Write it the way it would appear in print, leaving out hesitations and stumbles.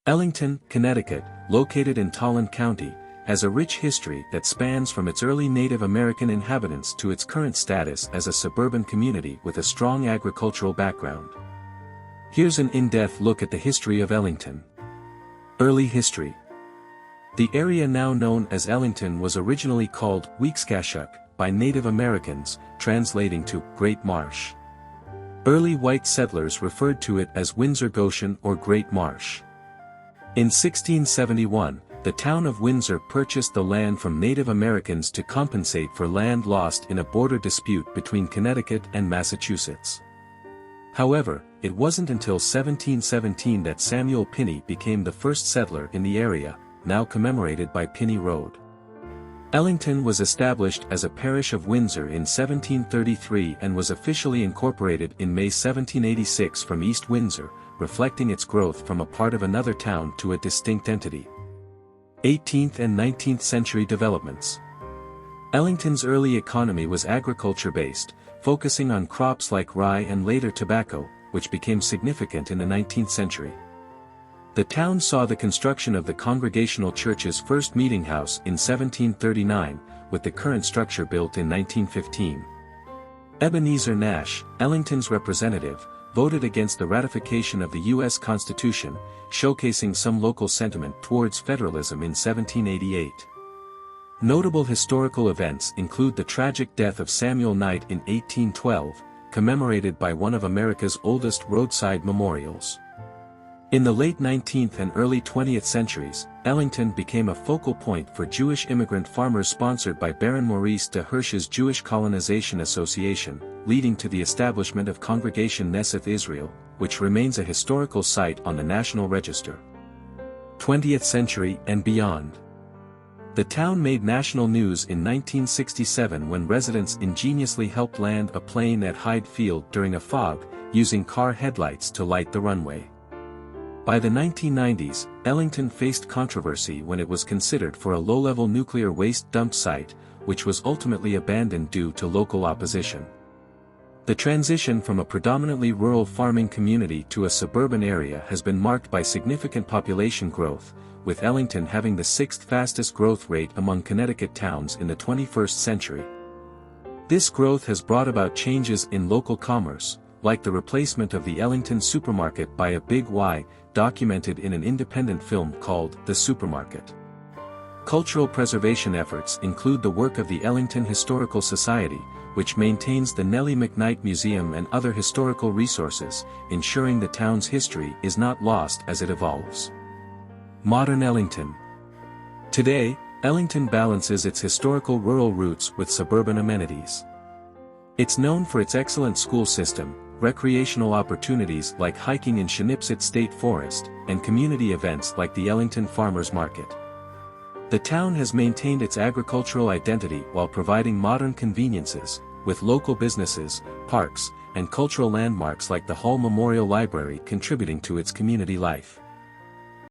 Ellington, Connecticut, located in Tolland County, has a rich history that spans from its early Native American inhabitants to its current status as a suburban community with a strong agricultural background. Here's an in-depth look at the history of Ellington. Early history. The area now known as Ellington was originally called Weekskashuk by Native Americans, translating to Great Marsh. Early white settlers referred to it as Windsor Goshen or Great Marsh. In 1671, the town of Windsor purchased the land from Native Americans to compensate for land lost in a border dispute between Connecticut and Massachusetts. However, it wasn't until 1717 that Samuel Piney became the first settler in the area, now commemorated by Piney Road. Ellington was established as a parish of Windsor in 1733 and was officially incorporated in May 1786 from East Windsor, reflecting its growth from a part of another town to a distinct entity. 18th and 19th century developments. Ellington's early economy was agriculture-based, focusing on crops like rye and later tobacco, which became significant in the 19th century. The town saw the construction of the Congregational Church's first meeting house in 1739, with the current structure built in 1915. Ebenezer Nash, Ellington's representative, voted against the ratification of the U.S. Constitution, showcasing some local sentiment towards federalism in 1788. Notable historical events include the tragic death of Samuel Knight in 1812, commemorated by one of America's oldest roadside memorials. In the late 19th and early 20th centuries, Ellington became a focal point for Jewish immigrant farmers sponsored by Baron Maurice de Hirsch's Jewish Colonization Association, leading to the establishment of Congregation Neseth Israel, which remains a historical site on the National Register. 20th century and beyond. The town made national news in 1967 when residents ingeniously helped land a plane at Hyde Field during a fog, using car headlights to light the runway. By the 1990s, Ellington faced controversy when it was considered for a low-level nuclear waste dump site, which was ultimately abandoned due to local opposition. The transition from a predominantly rural farming community to a suburban area has been marked by significant population growth, with Ellington having the sixth fastest growth rate among Connecticut towns in the 21st century. This growth has brought about changes in local commerce, like the replacement of the Ellington supermarket by a Big Y, documented in an independent film called The Supermarket. Cultural preservation efforts include the work of the Ellington Historical Society, which maintains the Nellie McKnight Museum and other historical resources, ensuring the town's history is not lost as it evolves. Modern Ellington. Today, Ellington balances its historical rural roots with suburban amenities. It's known for its excellent school system, recreational opportunities like hiking in Shenipsit State Forest, and community events like the Ellington Farmers Market. The town has maintained its agricultural identity while providing modern conveniences, with local businesses, parks, and cultural landmarks like the Hall Memorial Library contributing to its community life.